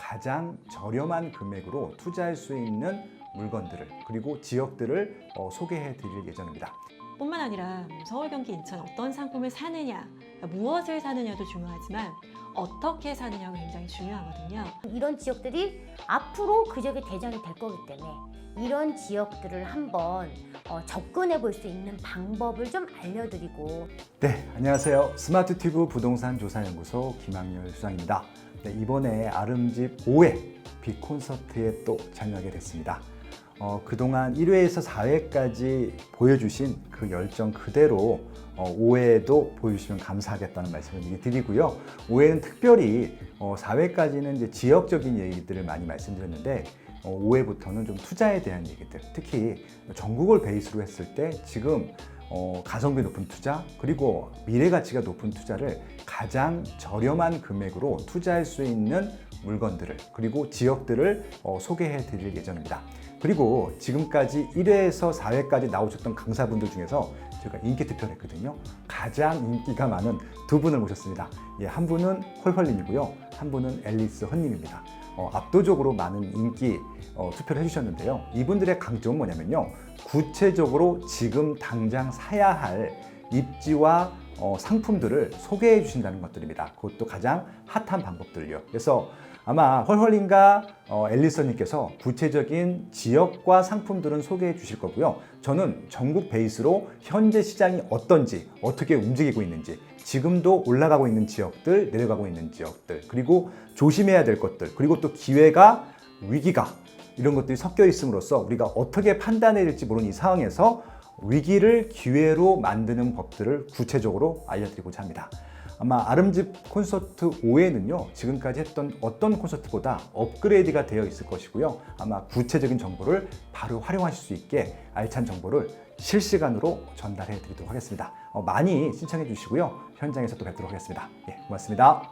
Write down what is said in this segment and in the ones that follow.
가장 저렴한 금액으로 투자할 수 있는 물건들을 그리고 지역들을 소개해 드릴 예정입니다. 뿐만 아니라 서울, 경기, 인천 어떤 상품을 사느냐, 무엇을 사느냐도 중요하지만 어떻게 사느냐가 굉장히 중요하거든요. 이런 지역들이 앞으로 그 지역의 대장이 될 거기 때문에 이런 지역들을 한번 접근해 볼 수 있는 방법을 좀 알려드리고. 네, 안녕하세요. 스마트튜브 부동산 조사연구소 김학렬 수장입니다. 네, 이번에 아름집 5회 빅콘서트에 또 참여하게 됐습니다. 그동안 1회에서 4회까지 보여주신 그 열정 그대로 5회도 보여주시면 감사하겠다는 말씀을 드리고요. 5회는 특별히 4회까지는 이제 지역적인 얘기들을 많이 말씀드렸는데 5회부터는 좀 투자에 대한 얘기들, 특히 전국을 베이스로 했을 때 지금 가성비 높은 투자 그리고 미래 가치가 높은 투자를 가장 저렴한 금액으로 투자할 수 있는 물건들을 그리고 지역들을 소개해 드릴 예정입니다. 그리고 지금까지 1회에서 4회까지 나오셨던 강사분들 중에서 제가 인기 투표를 했거든요. 가장 인기가 많은 두 분을 모셨습니다. 한 분은 홀홀님이고요. 한 분은 앨리스 헌님입니다. 압도적으로 많은 인기 투표를 해주셨는데요. 이분들의 강점은 뭐냐면요. 구체적으로 지금 당장 사야 할 입지와 상품들을 소개해 주신다는 것들입니다. 그것도 가장 핫한 방법들이요. 그래서 아마 헐헐님과 앨리스님께서 구체적인 지역과 상품들은 소개해 주실 거고요. 저는 전국 베이스로 현재 시장이 어떤지, 어떻게 움직이고 있는지, 지금도 올라가고 있는 지역들, 내려가고 있는 지역들, 그리고 조심해야 될 것들, 그리고 또 기회가, 위기가 이런 것들이 섞여 있음으로써 우리가 어떻게 판단해야 될지 모르는 이 상황에서 위기를 기회로 만드는 법들을 구체적으로 알려드리고자 합니다. 아마 아름집 콘서트 5회는요, 지금까지 했던 어떤 콘서트보다 업그레이드가 되어 있을 것이고요. 아마 구체적인 정보를 바로 활용하실 수 있게 알찬 정보를 실시간으로 전달해 드리도록 하겠습니다. 많이 신청해 주시고요. 현장에서 또 뵙도록 하겠습니다. 예, 고맙습니다.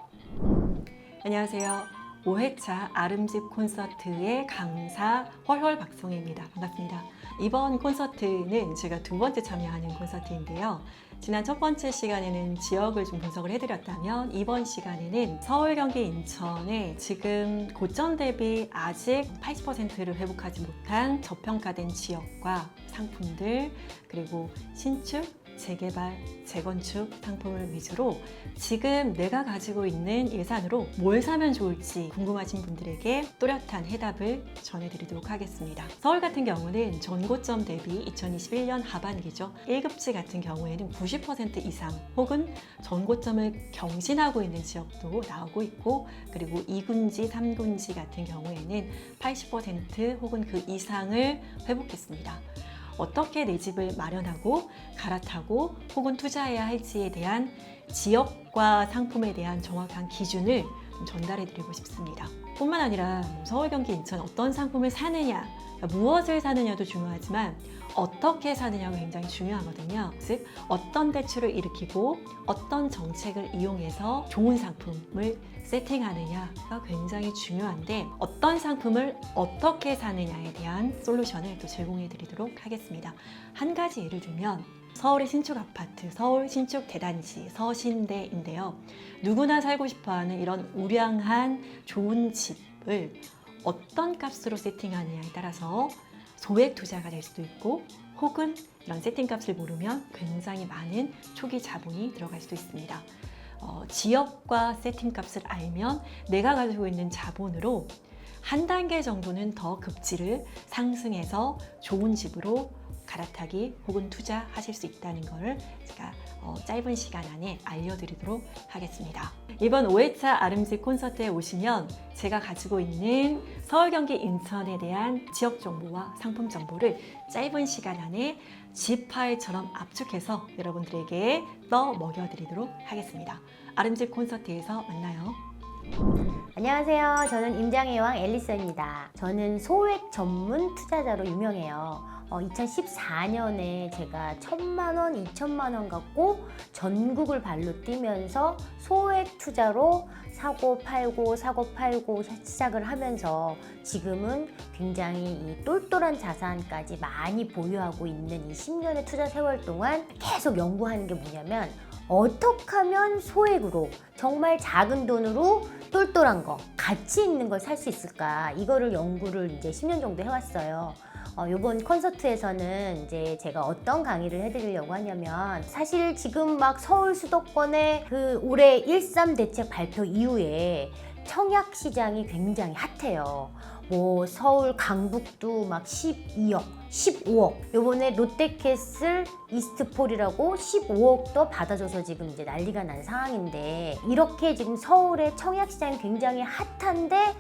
안녕하세요. 5회차 아름집 콘서트의 강사 헐헐 박성희입니다. 반갑습니다. 이번 콘서트는 제가 두 번째 참여하는 콘서트인데요. 지난 첫 번째 시간에는 지역을 좀 분석을 해드렸다면 이번 시간에는 서울, 경기, 인천의 지금 고점 대비 아직 80%를 회복하지 못한 저평가된 지역과 상품들 그리고 신축, 재개발, 재건축 상품을 위주로 지금 내가 가지고 있는 예산으로 뭘 사면 좋을지 궁금하신 분들에게 또렷한 해답을 전해드리도록 하겠습니다. 서울 같은 경우는 전고점 대비 2021년 하반기죠. 1급지 같은 경우에는 90% 이상 혹은 전고점을 경신하고 있는 지역도 나오고 있고 그리고 2군지, 3군지 같은 경우에는 80% 혹은 그 이상을 회복했습니다. 어떻게 내 집을 마련하고 갈아타고 혹은 투자해야 할지에 대한 지역과 상품에 대한 정확한 기준을 전달해 드리고 싶습니다. 뿐만 아니라 서울, 경기, 인천 어떤 상품을 사느냐, 무엇을 사느냐도 중요하지만 어떻게 사느냐가 굉장히 중요하거든요. 즉 어떤 대출을 일으키고 어떤 정책을 이용해서 좋은 상품을 세팅하느냐가 굉장히 중요한데 어떤 상품을 어떻게 사느냐에 대한 솔루션을 또 제공해 드리도록 하겠습니다. 한 가지 예를 들면 서울의 신축 아파트, 서울 신축 대단지, 서신대인데요. 누구나 살고 싶어하는 이런 우량한 좋은 집을 어떤 값으로 세팅하느냐에 따라서 소액 투자가 될 수도 있고 혹은 이런 세팅값을 모르면 굉장히 많은 초기 자본이 들어갈 수도 있습니다. 지역과 세팅값을 알면 내가 가지고 있는 자본으로 한 단계 정도는 더 급지를 상승해서 좋은 집으로 갈아타기 혹은 투자하실 수 있다는 것을 제가 짧은 시간 안에 알려드리도록 하겠습니다. 이번 5회차 아름집 콘서트에 오시면 제가 가지고 있는 서울, 경기, 인천에 대한 지역 정보와 상품 정보를 짧은 시간 안에 집 파일처럼 압축해서 여러분들에게 먹여드리도록 하겠습니다. 아름집 콘서트에서 만나요. 안녕하세요. 저는 임장의 여왕 앨리스입니다. 저는 소액 전문 투자자로 유명해요. 2014년에 제가 1,000만 원, 2,000만 원 갖고 전국을 발로 뛰면서 소액 투자로 사고 팔고 시작을 하면서 지금은 굉장히 이 똘똘한 자산까지 많이 보유하고 있는 이 10년의 투자 세월 동안 계속 연구하는 게 뭐냐면 어떻게 하면 소액으로 정말 작은 돈으로 똘똘한 거, 가치 있는 걸 살 수 있을까? 이거를 연구를 이제 10년 정도 해왔어요. 이번 콘서트에서는 이제 제가 어떤 강의를 해드리려고 하냐면, 사실 지금 막 서울 수도권의 그 올해 1.3 대책 발표 이후에 청약 시장이 굉장히 핫해요. 뭐 서울 강북도 막 12억, 15억. 요번에 롯데캐슬 이스트폴이라고 15억도 받아줘서 지금 이제 난리가 난 상황인데, 이렇게 지금 서울의 청약 시장이 굉장히 핫한데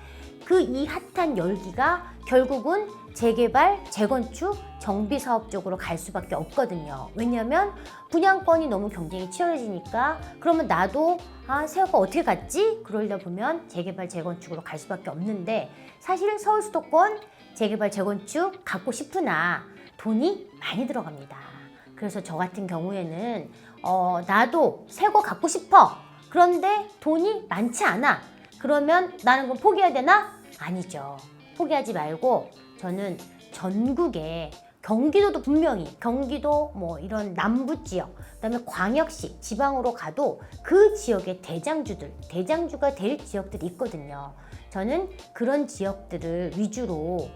그 이 핫한 열기가 결국은 재개발, 재건축, 정비 사업 쪽으로 갈 수밖에 없거든요. 왜냐하면 분양권이 너무 경쟁이 치열해지니까, 그러면 나도 세호가 어떻게 갔지? 그러다 보면 재개발, 재건축으로 갈 수밖에 없는데, 사실 서울 수도권 재개발, 재건축 갖고 싶으나 돈이 많이 들어갑니다. 그래서 저 같은 경우에는 나도 새거 갖고 싶어. 그런데 돈이 많지 않아. 그러면 나는 그럼 포기해야 되나? 아니죠. 포기하지 말고 저는 전국에, 경기도도 분명히, 경기도 뭐 이런 남부 지역, 그다음에 광역시, 지방으로 가도 그 지역의 대장주가 될 지역들이 있거든요. 저는 그런 지역들을 위주로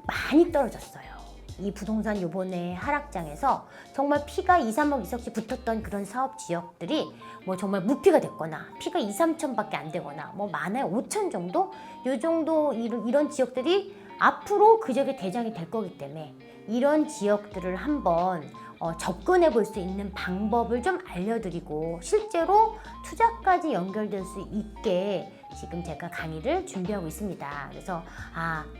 많이 떨어졌어요. 이 부동산 요번에 하락장에서 정말 피가 2, 3억, 2억씩 붙었던 그런 사업 지역들이 뭐 정말 무피가 됐거나 피가 2, 3천밖에 안 되거나 뭐 많아야 5천 정도? 요 정도 이런 지역들이 앞으로 그 지역의 대장이 될 거기 때문에 이런 지역들을 한번 접근해 볼 수 있는 방법을 좀 알려드리고, 실제로 투자까지 연결될 수 있게 지금 제가 강의를 준비하고 있습니다. 그래서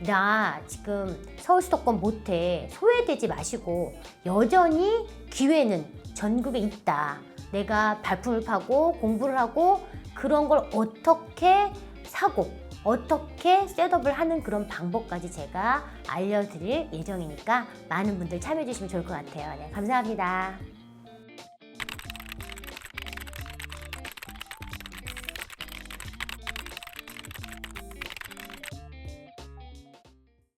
나 지금 서울 수도권 못해, 소외되지 마시고 여전히 기회는 전국에 있다. 내가 발품을 파고 공부를 하고 그런 걸 어떻게 사고 어떻게 셋업을 하는 그런 방법까지 제가 알려드릴 예정이니까 많은 분들 참여해 주시면 좋을 것 같아요. 네, 감사합니다.